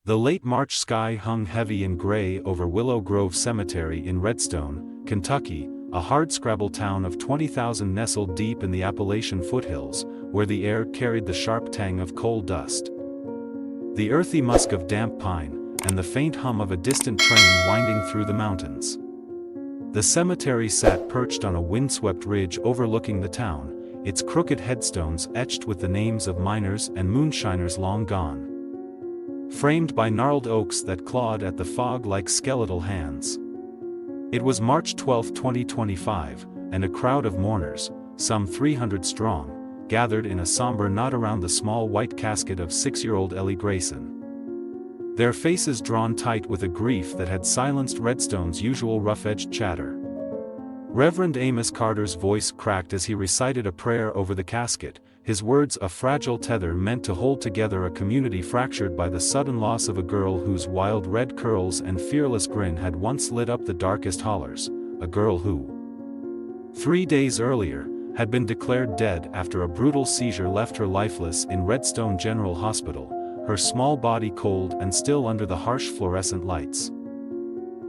The late March sky hung heavy and gray over Willow Grove Cemetery in Redstone, Kentucky, a hardscrabble town of 20,000 nestled deep in the Appalachian foothills, where the air carried the sharp tang of coal dust, the earthy musk of damp pine, and the faint hum of a distant train winding through the mountains. The cemetery sat perched on a windswept ridge overlooking the town, its crooked headstones etched with the names of miners and moonshiners long gone, framed by gnarled oaks that clawed at the fog like skeletal hands. It was March 12, 2025, and a crowd of mourners, some 300 strong, gathered in a somber knot around the small white casket of 6-year-old Ellie Grayson, their faces drawn tight with a grief that had silenced Redstone's usual rough-edged chatter. Reverend Amos Carter's voice cracked as he recited a prayer over the casket, his words a fragile tether meant to hold together a community fractured by the sudden loss of a girl whose wild red curls and fearless grin had once lit up the darkest hollers, a girl who, 3 days earlier, had been declared dead after a brutal seizure left her lifeless in Redstone General Hospital, her small body cold and still under the harsh fluorescent lights.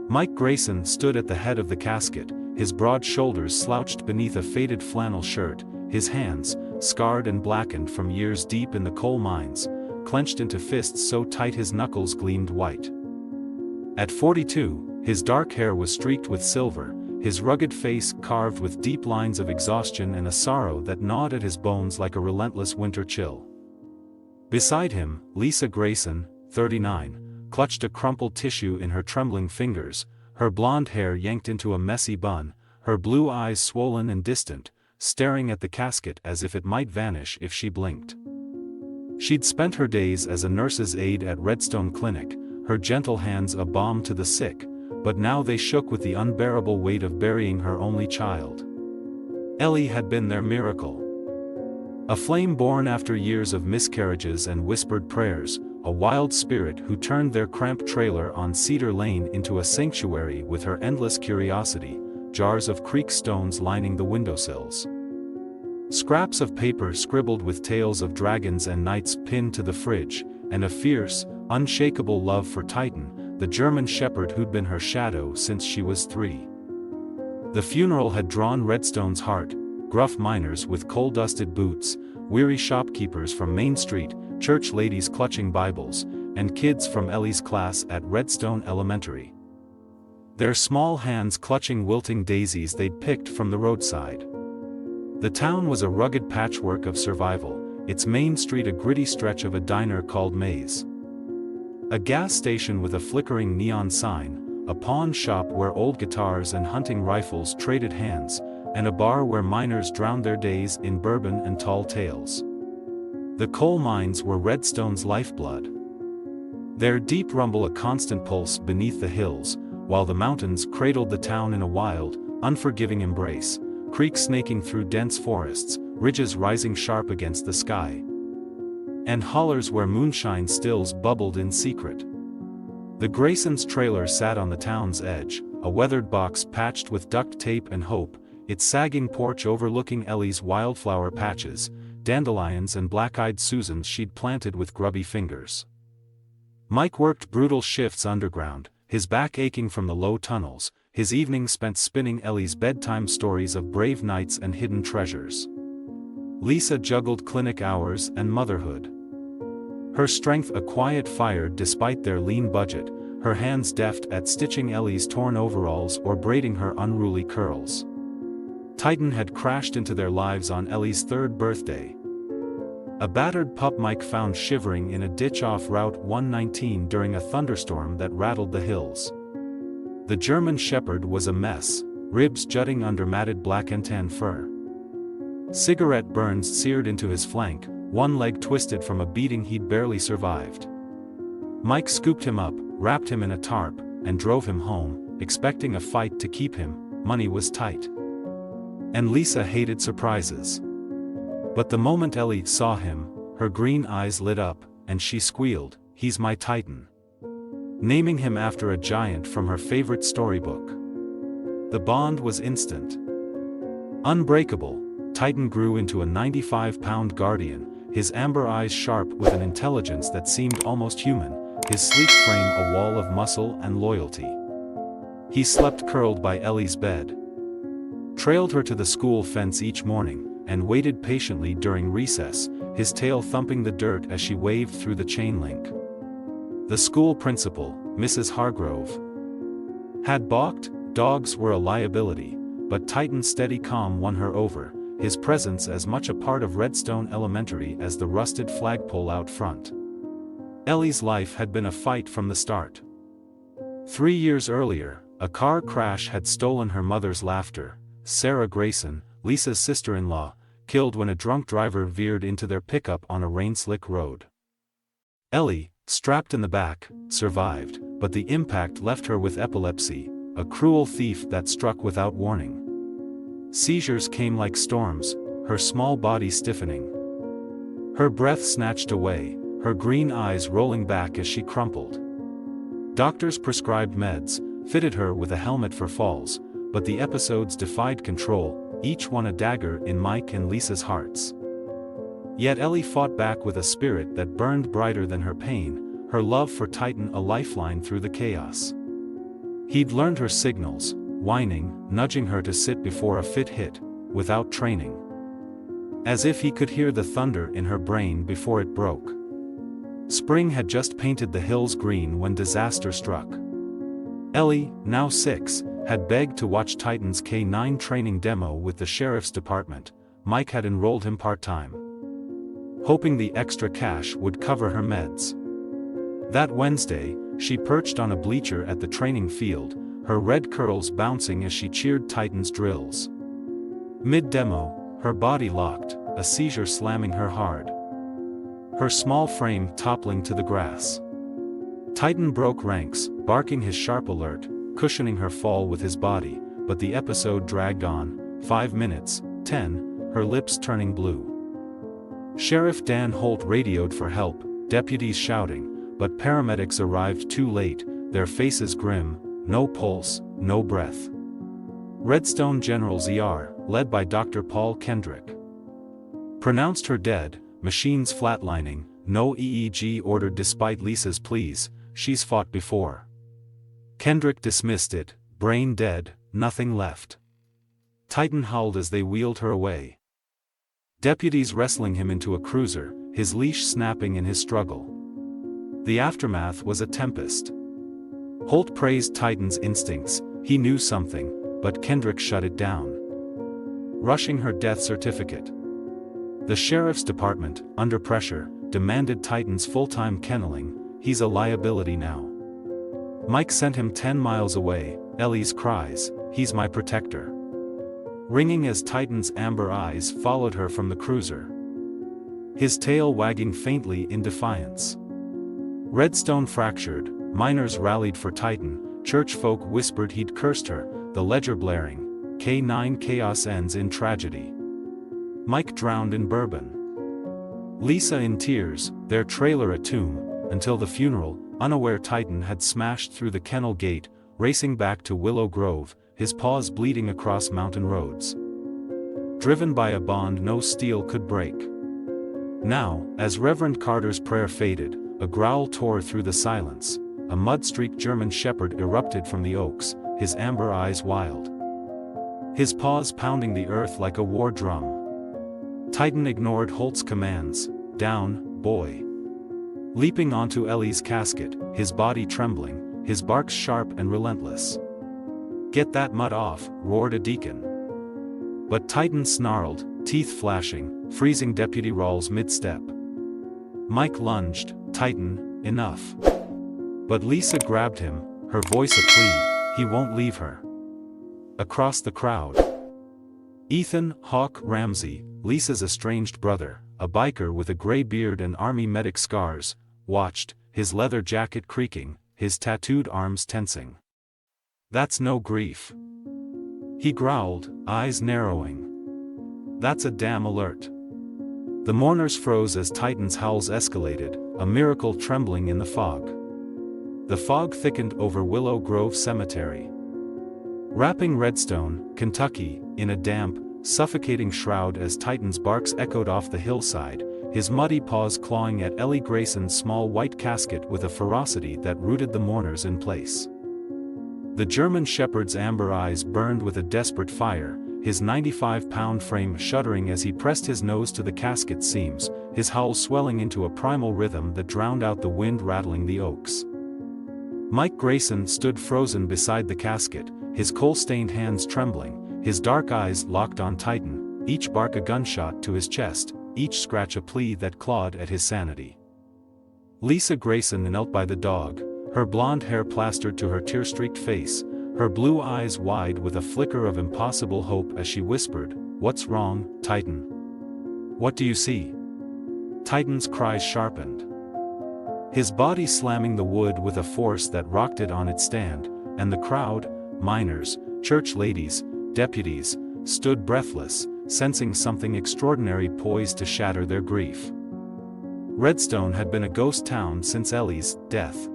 Mike Grayson stood at the head of the casket, his broad shoulders slouched beneath a faded flannel shirt, his hands, scarred and blackened from years deep in the coal mines, clenched into fists so tight his knuckles gleamed white. At 42, his dark hair was streaked with silver, his rugged face carved with deep lines of exhaustion and a sorrow that gnawed at his bones like a relentless winter chill. Beside him, Lisa Grayson, 39, clutched a crumpled tissue in her trembling fingers, her blonde hair yanked into a messy bun, her blue eyes swollen and distant, staring at the casket as if it might vanish if she blinked. She'd spent her days as a nurse's aide at Redstone Clinic, her gentle hands a balm to the sick, but now they shook with the unbearable weight of burying her only child. Ellie had been their miracle. A flame born after years of miscarriages and whispered prayers, a wild spirit who turned their cramped trailer on Cedar Lane into a sanctuary with her endless curiosity, jars of creek stones lining the windowsills, scraps of paper scribbled with tales of dragons and knights pinned to the fridge, and a fierce, unshakable love for Titan, the German shepherd who'd been her shadow since she was 3. The funeral had drawn Redstone's heart, gruff miners with coal-dusted boots, weary shopkeepers from Main Street, church ladies clutching Bibles, and kids from Ellie's class at Redstone Elementary, their small hands clutching wilting daisies they'd picked from the roadside. The town was a rugged patchwork of survival, its main street a gritty stretch of a diner called Maze, a gas station with a flickering neon sign, a pawn shop where old guitars and hunting rifles traded hands, and a bar where miners drowned their days in bourbon and tall tales. The coal mines were Redstone's lifeblood, their deep rumble a constant pulse beneath the hills, while the mountains cradled the town in a wild, unforgiving embrace, creeks snaking through dense forests, ridges rising sharp against the sky, and hollers where moonshine stills bubbled in secret. The Graysons' trailer sat on the town's edge, a weathered box patched with duct tape and hope, its sagging porch overlooking Ellie's wildflower patches, dandelions and black-eyed Susans she'd planted with grubby fingers. Mike worked brutal shifts underground, his back aching from the low tunnels, his evenings spent spinning Ellie's bedtime stories of brave knights and hidden treasures. Lisa juggled clinic hours and motherhood, her strength a quiet fire despite their lean budget, her hands deft at stitching Ellie's torn overalls or braiding her unruly curls. Titan had crashed into their lives on Ellie's 3rd birthday. A battered pup Mike found shivering in a ditch off Route 119 during a thunderstorm that rattled the hills. The German shepherd was a mess, ribs jutting under matted black and tan fur, cigarette burns seared into his flank, one leg twisted from a beating he'd barely survived. Mike scooped him up, wrapped him in a tarp, and drove him home, expecting a fight to keep him. Money was tight, and Lisa hated surprises. But the moment Ellie saw him, her green eyes lit up, and she squealed, "He's my Titan," naming him after a giant from her favorite storybook. The bond was instant. Unbreakable, Titan grew into a 95-pound guardian, his amber eyes sharp with an intelligence that seemed almost human, his sleek frame a wall of muscle and loyalty. He slept curled by Ellie's bed, trailed her to the school fence each morning, and waited patiently during recess, his tail thumping the dirt as she waved through the chain link. The school principal, Mrs. Hargrove, had balked. Dogs were a liability, but Titan's steady calm won her over, his presence as much a part of Redstone Elementary as the rusted flagpole out front. Ellie's life had been a fight from the start. 3 years earlier, a car crash had stolen her mother's laughter. Sarah Grayson, Lisa's sister-in-law, killed when a drunk driver veered into their pickup on a rain-slick road. Ellie, strapped in the back, survived, but the impact left her with epilepsy, a cruel thief that struck without warning. Seizures came like storms, her small body stiffening, her breath snatched away, her green eyes rolling back as she crumpled. Doctors prescribed meds, fitted her with a helmet for falls, but the episodes defied control, each one a dagger in Mike and Lisa's hearts. Yet Ellie fought back with a spirit that burned brighter than her pain, her love for Titan a lifeline through the chaos. He'd learned her signals, whining, nudging her to sit before a fit hit, without training. As if he could hear the thunder in her brain before it broke. Spring had just painted the hills green when disaster struck. Ellie, now 6, had begged to watch Titan's K9 training demo with the sheriff's department. Mike had enrolled him part-time, hoping the extra cash would cover her meds. That Wednesday, she perched on a bleacher at the training field, her red curls bouncing as she cheered Titan's drills. Mid-demo, her body locked, a seizure slamming her hard, her small frame toppling to the grass. Titan broke ranks, barking his sharp alert, cushioning her fall with his body, but the episode dragged on, 5 minutes, 10, her lips turning blue. Sheriff Dan Holt radioed for help, deputies shouting, but paramedics arrived too late, their faces grim, no pulse, no breath. Redstone General's ER, led by Dr. Paul Kendrick, pronounced her dead, machines flatlining, no EEG ordered despite Lisa's pleas, she's fought before. Kendrick dismissed it, brain dead, nothing left. Titan howled as they wheeled her away. Deputies wrestling him into a cruiser, his leash snapping in his struggle. The aftermath was a tempest. Holt praised Titan's instincts, he knew something, but Kendrick shut it down, rushing her death certificate. The sheriff's department, under pressure, demanded Titan's full-time kenneling, he's a liability now. Mike sent him 10 miles away, Ellie's cries, he's my protector, ringing as Titan's amber eyes followed her from the cruiser, his tail wagging faintly in defiance. Redstone fractured, miners rallied for Titan, church folk whispered he'd cursed her, the ledger blaring, K9 chaos ends in tragedy. Mike drowned in bourbon. Lisa in tears, their trailer a tomb, until the funeral, unaware Titan had smashed through the kennel gate, racing back to Willow Grove, his paws bleeding across mountain roads. Driven by a bond no steel could break. Now, as Reverend Carter's prayer faded, a growl tore through the silence, a mud-streaked German shepherd erupted from the oaks, his amber eyes wild, his paws pounding the earth like a war drum. Titan ignored Holt's commands, down, boy. Leaping onto Ellie's casket, his body trembling, his barks sharp and relentless. Get that mud off, roared a deacon. But Titan snarled, teeth flashing, freezing Deputy Rawls mid-step. Mike lunged, Titan, enough. But Lisa grabbed him, her voice a plea, he won't leave her. Across the crowd, Ethan Hawk Ramsey, Lisa's estranged brother, a biker with a gray beard and army medic scars, watched, his leather jacket creaking, his tattooed arms tensing. That's no grief, he growled, eyes narrowing. That's a damn alert. The mourners froze as Titan's howls escalated, a miracle trembling in the fog. The fog thickened over Willow Grove Cemetery, wrapping Redstone, Kentucky, in a damp, suffocating shroud as Titan's barks echoed off the hillside, his muddy paws clawing at Ellie Grayson's small white casket with a ferocity that rooted the mourners in place. The German shepherd's amber eyes burned with a desperate fire, his 95-pound frame shuddering as he pressed his nose to the casket's seams, his howl swelling into a primal rhythm that drowned out the wind rattling the oaks. Mike Grayson stood frozen beside the casket, his coal-stained hands trembling, his dark eyes locked on Titan, each bark a gunshot to his chest, each scratch a plea that clawed at his sanity. Lisa Grayson knelt by the dog, her blonde hair plastered to her tear-streaked face, her blue eyes wide with a flicker of impossible hope as she whispered, "What's wrong, Titan? What do you see?" Titan's cries sharpened. His body slamming the wood with a force that rocked it on its stand, and the crowd, miners, church ladies, deputies, stood breathless, sensing something extraordinary poised to shatter their grief. Redstone had been a ghost town since Ellie's death.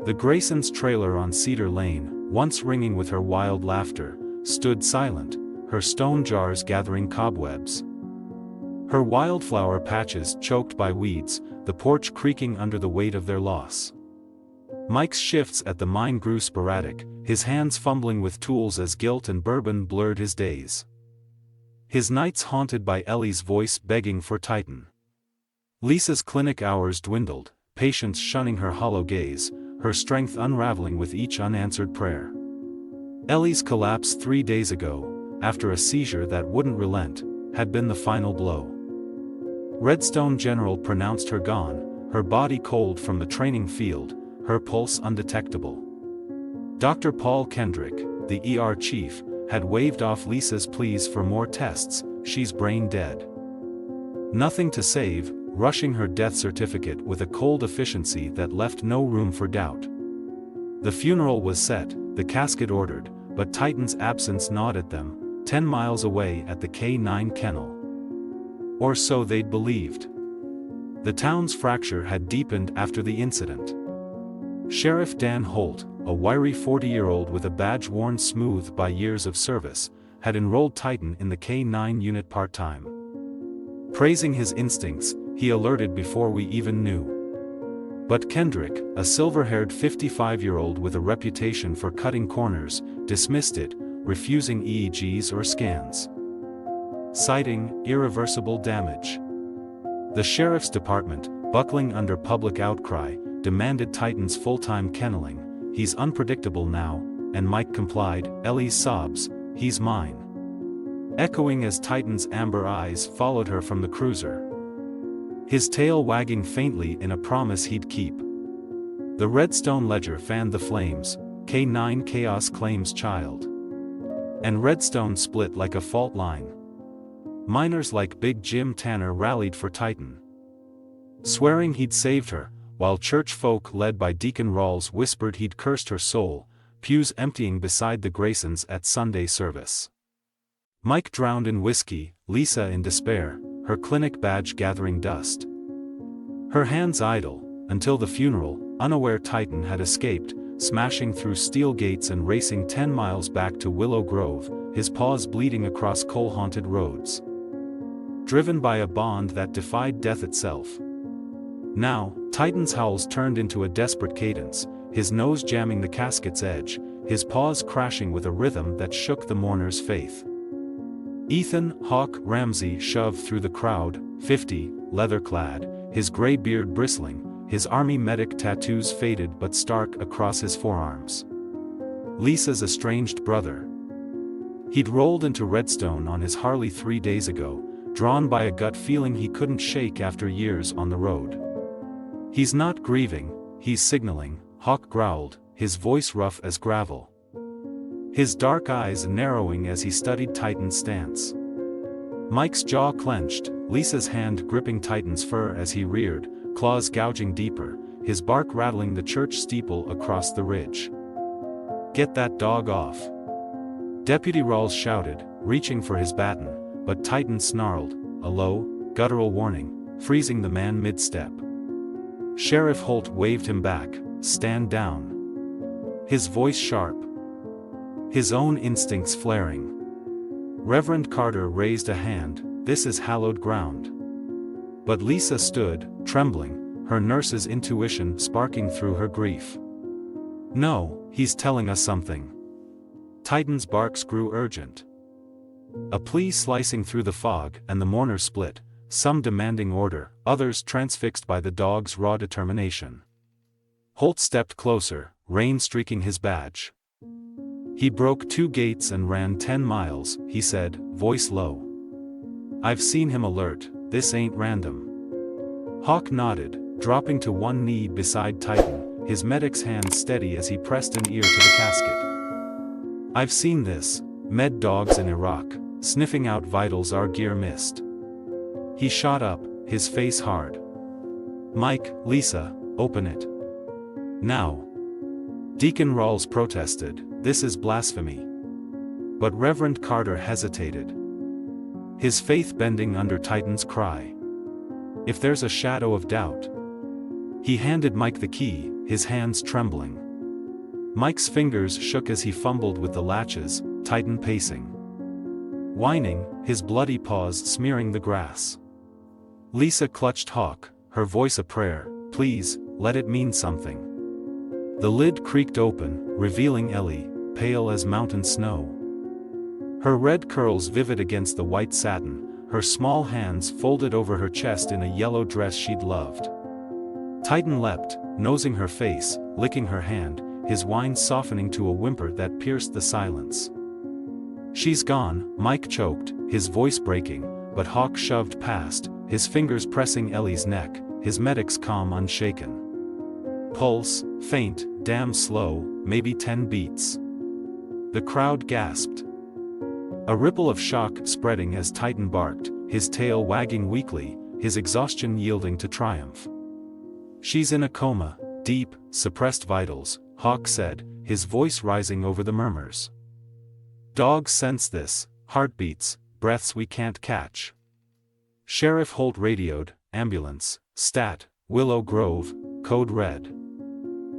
The Graysons' trailer on Cedar Lane, once ringing with her wild laughter, stood silent, her stone jars gathering cobwebs. Her wildflower patches choked by weeds, the porch creaking under the weight of their loss. Mike's shifts at the mine grew sporadic, his hands fumbling with tools as guilt and bourbon blurred his days. His nights haunted by Ellie's voice begging for Titan. Lisa's clinic hours dwindled, patience shunning her hollow gaze, her strength unraveling with each unanswered prayer. Ellie's collapse 3 days ago, after a seizure that wouldn't relent, had been the final blow. Redstone General pronounced her gone, her body cold from the training field, her pulse undetectable. Dr. Paul Kendrick, the ER chief, had waved off Lisa's pleas for more tests, she's brain dead. Nothing to save, rushing her death certificate with a cold efficiency that left no room for doubt. The funeral was set, the casket ordered, but Titan's absence gnawed at them, 10 miles away at the K9 kennel. Or so they'd believed. The town's fracture had deepened after the incident. Sheriff Dan Holt, a wiry 40-year-old with a badge worn smooth by years of service, had enrolled Titan in the K9 unit part-time. Praising his instincts, he alerted before we even knew. But Kendrick, a silver-haired 55-year-old with a reputation for cutting corners, dismissed it, refusing EEGs or scans. Citing irreversible damage. The sheriff's department, buckling under public outcry, demanded Titan's full-time kenneling. "He's unpredictable now," and Mike complied, Ellie's sobs, "He's mine," echoing as Titan's amber eyes followed her from the cruiser. His tail wagging faintly in a promise he'd keep. The Redstone ledger fanned the flames, K9 Chaos claims child. And Redstone split like a fault line. Miners like Big Jim Tanner rallied for Titan, swearing he'd saved her, while church folk led by Deacon Rawls whispered he'd cursed her soul, pews emptying beside the Graysons at Sunday service. Mike drowned in whiskey, Lisa in despair, her clinic badge gathering dust. Her hands idle, until the funeral, unaware Titan had escaped, smashing through steel gates and racing 10 miles back to Willow Grove, his paws bleeding across coal-haunted roads. Driven by a bond that defied death itself. Now, Titan's howls turned into a desperate cadence, his nose jamming the casket's edge, his paws crashing with a rhythm that shook the mourner's faith. Ethan Hawk Ramsey shoved through the crowd, 50, leather-clad, his gray beard bristling, his army medic tattoos faded but stark across his forearms. Lisa's estranged brother. He'd rolled into Redstone on his Harley 3 days ago, drawn by a gut feeling he couldn't shake after years on the road. "He's not grieving, he's signaling," Hawk growled, his voice rough as gravel. His dark eyes narrowing as he studied Titan's stance. Mike's jaw clenched, Lisa's hand gripping Titan's fur as he reared, claws gouging deeper, his bark rattling the church steeple across the ridge. "Get that dog off!" Deputy Rawls shouted, reaching for his baton, but Titan snarled, a low, guttural warning, freezing the man mid-step. Sheriff Holt waved him back, "Stand down." His voice sharp. His own instincts flaring. Reverend Carter raised a hand, "This is hallowed ground." But Lisa stood, trembling, her nurse's intuition sparking through her grief. "No, he's telling us something." Titan's barks grew urgent. A plea slicing through the fog, and the mourners split, some demanding order, others transfixed by the dog's raw determination. Holt stepped closer, rain streaking his badge. "He broke 2 gates and ran 10 miles, he said, voice low. "I've seen him alert, this ain't random." Hawk nodded, dropping to one knee beside Titan, his medic's hand steady as he pressed an ear to the casket. "I've seen this, med dogs in Iraq, sniffing out vitals our gear missed." He shot up, his face hard. "Mike, Lisa, open it. Now." Deacon Rawls protested, "This is blasphemy." But Reverend Carter hesitated, his faith bending under Titan's cry. "If there's a shadow of doubt." He handed Mike the key, his hands trembling. Mike's fingers shook as he fumbled with the latches, Titan pacing. Whining, his bloody paws smearing the grass. Lisa clutched Hawk, her voice a prayer, "Please, let it mean something." The lid creaked open, revealing Ellie, pale as mountain snow. Her red curls vivid against the white satin, her small hands folded over her chest in a yellow dress she'd loved. Titan leapt, nosing her face, licking her hand, his whine softening to a whimper that pierced the silence. "She's gone," Mike choked, his voice breaking, but Hawk shoved past, his fingers pressing Ellie's neck, his medic's calm unshaken. Pulse, faint, damn slow, maybe 10 beats. The crowd gasped. A ripple of shock spreading as Titan barked, his tail wagging weakly, his exhaustion yielding to triumph. "She's in a coma, deep, suppressed vitals," Hawk said, his voice rising over the murmurs. "Dogs sense this, heartbeats, breaths we can't catch." Sheriff Holt radioed, "Ambulance, stat, Willow Grove, code red."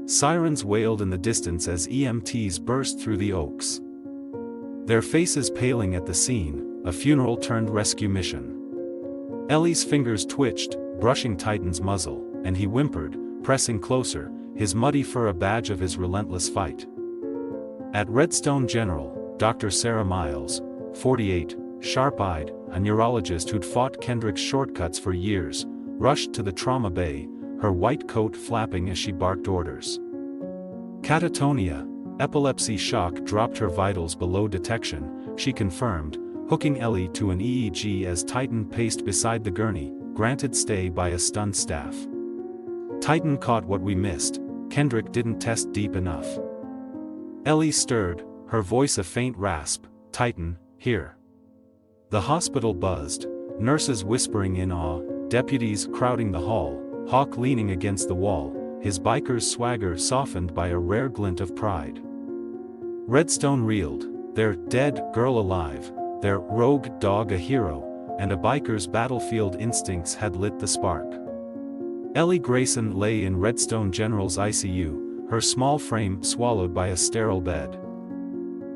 Sirens wailed in the distance as EMTs burst through the oaks. Their faces paling at the scene, a funeral turned rescue mission. Ellie's fingers twitched, brushing Titan's muzzle, and he whimpered, pressing closer, his muddy fur a badge of his relentless fight. At Redstone General, Dr. Sarah Miles, 48, sharp-eyed, a neurologist who'd fought Kendrick's shortcuts for years, rushed to the trauma bay, her white coat flapping as she barked orders. Catatonia, epilepsy shock dropped her vitals below detection, she confirmed, hooking Ellie to an EEG as Titan paced beside the gurney, granted stay by a stunned staff. "Titan caught what we missed, Kendrick didn't test deep enough." Ellie stirred, her voice a faint rasp, "Titan, here." The hospital buzzed, nurses whispering in awe, deputies crowding the hall, Hawk leaning against the wall, his biker's swagger softened by a rare glint of pride. Redstone reeled, their dead girl alive, their rogue dog a hero, and a biker's battlefield instincts had lit the spark. Ellie Grayson lay in Redstone General's ICU, her small frame swallowed by a sterile bed.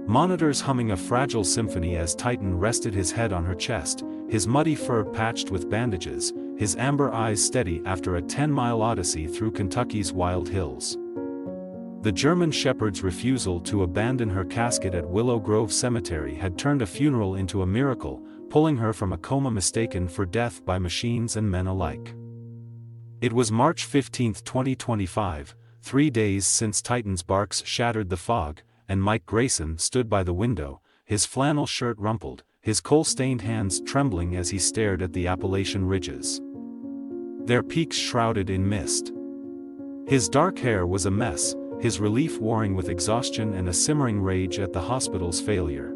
Monitors humming a fragile symphony as Titan rested his head on her chest, his muddy fur patched with bandages, his amber eyes steady after a 10-mile odyssey through Kentucky's wild hills. The German shepherd's refusal to abandon her casket at Willow Grove Cemetery had turned a funeral into a miracle, pulling her from a coma mistaken for death by machines and men alike. It was March 15, 2025, 3 days since Titan's barks shattered the fog, and Mike Grayson stood by the window, his flannel shirt rumpled, his coal-stained hands trembling as he stared at the Appalachian ridges. Their peaks shrouded in mist. His dark hair was a mess, his relief warring with exhaustion and a simmering rage at the hospital's failure.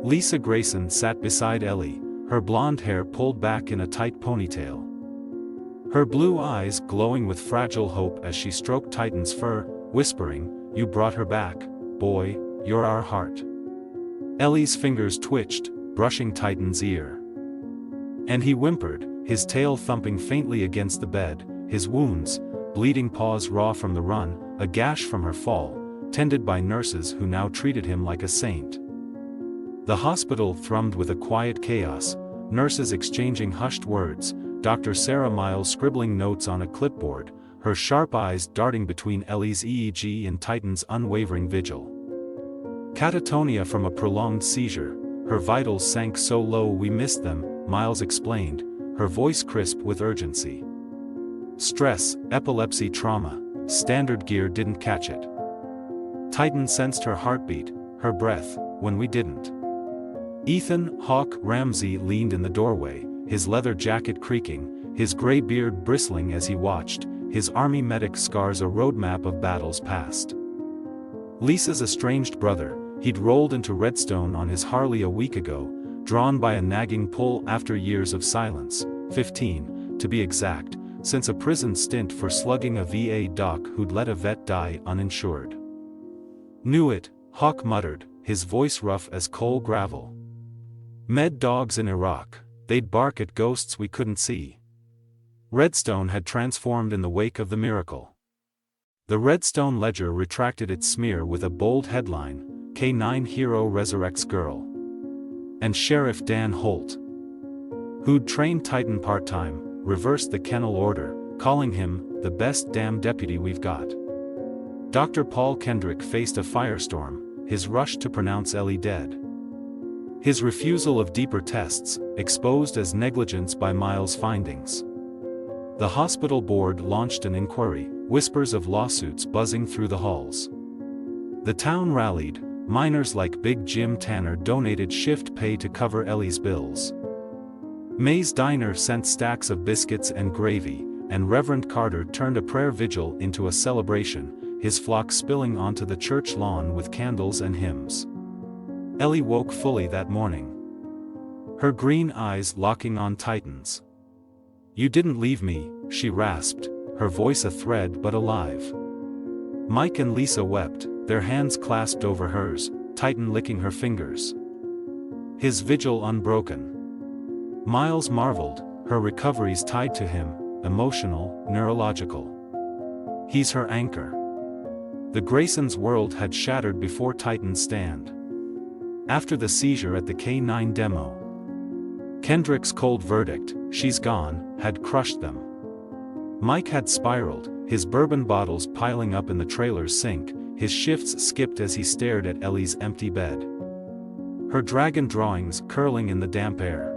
Lisa Grayson sat beside Ellie, her blonde hair pulled back in a tight ponytail. Her blue eyes glowing with fragile hope as she stroked Titan's fur, whispering, "You brought her back, boy, you're our heart." Ellie's fingers twitched, brushing Titan's ear. And he whimpered, his tail thumping faintly against the bed, his wounds, bleeding paws raw from the run, a gash from her fall, tended by nurses who now treated him like a saint. The hospital thrummed with a quiet chaos, nurses exchanging hushed words, Dr. Sarah Miles scribbling notes on a clipboard, her sharp eyes darting between Ellie's EEG and Titan's unwavering vigil. Catatonia from a prolonged seizure, her vitals sank so low we missed them, Miles explained, her voice crisp with urgency. Stress, epilepsy, trauma, standard gear didn't catch it. Titan sensed her heartbeat, her breath, when we didn't. Ethan "Hawk" Ramsey leaned in the doorway, his leather jacket creaking, his gray beard bristling as he watched, his army medic scars a roadmap of battles past. Lisa's estranged brother, he'd rolled into Redstone on his Harley a week ago, drawn by a nagging pull after years of silence, 15, to be exact, since a prison stint for slugging a VA doc who'd let a vet die uninsured. Knew it, Hawk muttered, his voice rough as coal gravel. Med dogs in Iraq, they'd bark at ghosts we couldn't see. Redstone had transformed in the wake of the miracle. The Redstone Ledger retracted its smear with a bold headline, K9 hero resurrects girl. And Sheriff Dan Holt, who'd trained Titan part-time, reversed the kennel order, calling him the best damn deputy we've got. Dr. Paul Kendrick faced a firestorm, his rush to pronounce Ellie dead. His refusal of deeper tests, exposed as negligence by Miles' findings. The hospital board launched an inquiry, whispers of lawsuits buzzing through the halls. The town rallied, miners like Big Jim Tanner donated shift pay to cover Ellie's bills. May's Diner sent stacks of biscuits and gravy, and Reverend Carter turned a prayer vigil into a celebration, his flock spilling onto the church lawn with candles and hymns. Ellie woke fully that morning. Her green eyes locking on Titan's. "You didn't leave me," she rasped, her voice a thread but alive. Mike and Lisa wept, their hands clasped over hers, Titan licking her fingers. His vigil unbroken. Miles marveled, her recovery's tied to him, emotional, neurological. He's her anchor. The Graysons' world had shattered before Titan's stand. After the seizure at the K9 demo. Kendrick's cold verdict, "She's gone," had crushed them. Mike had spiraled, his bourbon bottles piling up in the trailer's sink, his shifts skipped as he stared at Ellie's empty bed. Her dragon drawings curling in the damp air.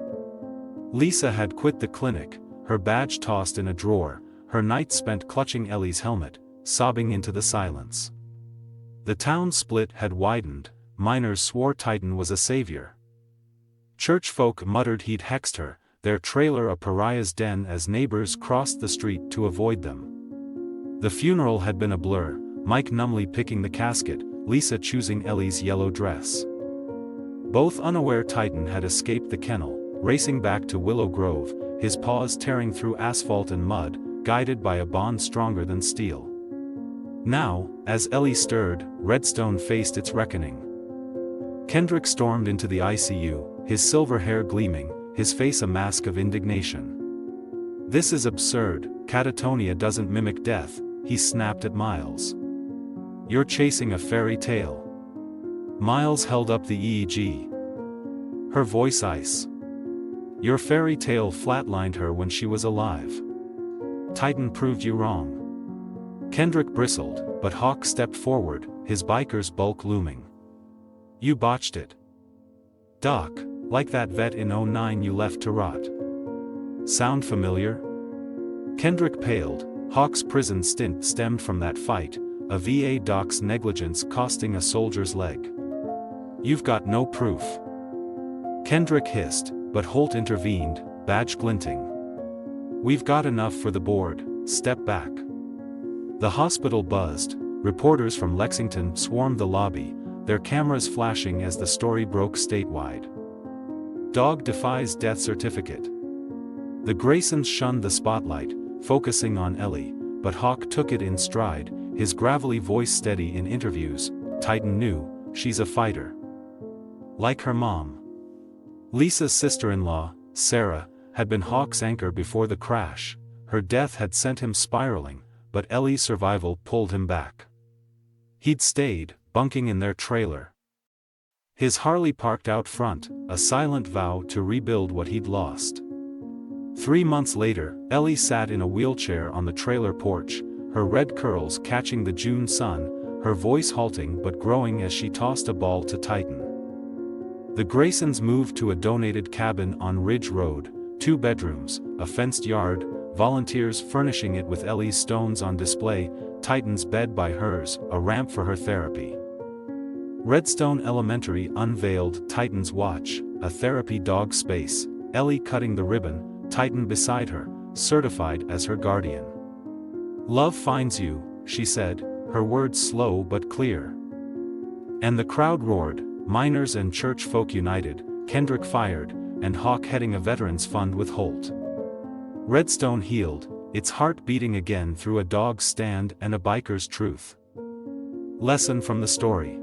Lisa had quit the clinic, her badge tossed in a drawer, her night spent clutching Ellie's helmet, sobbing into the silence. The town split had widened, miners swore Titan was a savior. Churchfolk muttered he'd hexed her, their trailer a pariah's den as neighbors crossed the street to avoid them. The funeral had been a blur, Mike numbly picking the casket, Lisa choosing Ellie's yellow dress. Both unaware Titan had escaped the kennel, racing back to Willow Grove, his paws tearing through asphalt and mud, guided by a bond stronger than steel. Now, as Ellie stirred, Redstone faced its reckoning. Kendrick stormed into the ICU, his silver hair gleaming, his face a mask of indignation. "This is absurd, catatonia doesn't mimic death," he snapped at Miles. "You're chasing a fairy tale." Miles held up the EEG. Her voice ice. "Your fairy tale flatlined her when she was alive. Titan proved you wrong." Kendrick bristled, but Hawk stepped forward, his biker's bulk looming. "You botched it. Doc, like that vet in '09 you left to rot. Sound familiar?" Kendrick paled, Hawk's prison stint stemmed from that fight, a VA doc's negligence costing a soldier's leg. "You've got no proof." Kendrick hissed, but Holt intervened, badge glinting. "We've got enough for the board, step back." The hospital buzzed, reporters from Lexington swarmed the lobby, their cameras flashing as the story broke statewide. Dog defies death certificate. The Graysons shunned the spotlight, focusing on Ellie, but Hawk took it in stride, his gravelly voice steady in interviews. "Titan knew, she's a fighter. Like her mom." Lisa's sister-in-law, Sarah, had been Hawk's anchor before the crash, her death had sent him spiraling, but Ellie's survival pulled him back. He'd stayed, bunking in their trailer. His Harley parked out front, a silent vow to rebuild what he'd lost. 3 months later, Ellie sat in a wheelchair on the trailer porch, her red curls catching the June sun, her voice halting but growing as she tossed a ball to Titan. The Graysons moved to a donated cabin on Ridge Road, 2 bedrooms, a fenced yard, volunteers furnishing it with Ellie's stones on display, Titan's bed by hers, a ramp for her therapy. Redstone Elementary unveiled Titan's watch, a therapy dog space, Ellie cutting the ribbon, Titan beside her, certified as her guardian. "Love finds you," she said, her words slow but clear. And the crowd roared, miners and church folk united, Kendrick fired, and Hawk heading a veterans fund with Holt. Redstone healed, its heart beating again through a dog's stand and a biker's truth. Lesson from the story.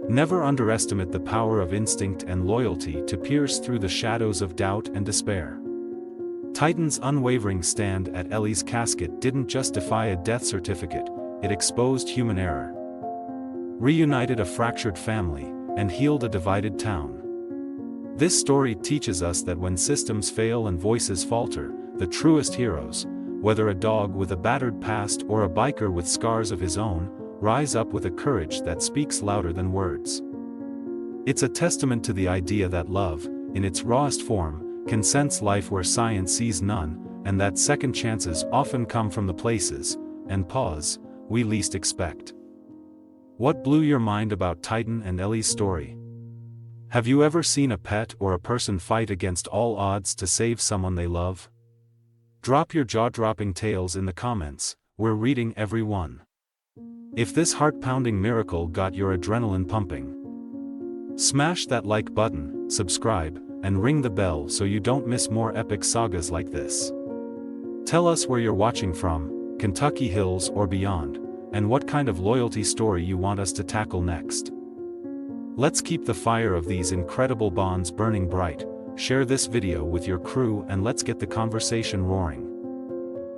Never underestimate the power of instinct and loyalty to pierce through the shadows of doubt and despair. Titan's unwavering stand at Ellie's casket didn't just defy a death certificate, it exposed human error, reunited a fractured family, and healed a divided town. This story teaches us that when systems fail and voices falter, the truest heroes, whether a dog with a battered past or a biker with scars of his own, rise up with a courage that speaks louder than words. It's a testament to the idea that love, in its rawest form, can sense life where science sees none, and that second chances often come from the places, and pause, we least expect. What blew your mind about Titan and Ellie's story? Have you ever seen a pet or a person fight against all odds to save someone they love? Drop your jaw-dropping tales in the comments, we're reading every one. If this heart-pounding miracle got your adrenaline pumping, smash that like button, subscribe, and ring the bell so you don't miss more epic sagas like this. Tell us where you're watching from, Kentucky Hills or beyond, and what kind of loyalty story you want us to tackle next. Let's keep the fire of these incredible bonds burning bright. Share this video with your crew and let's get the conversation roaring.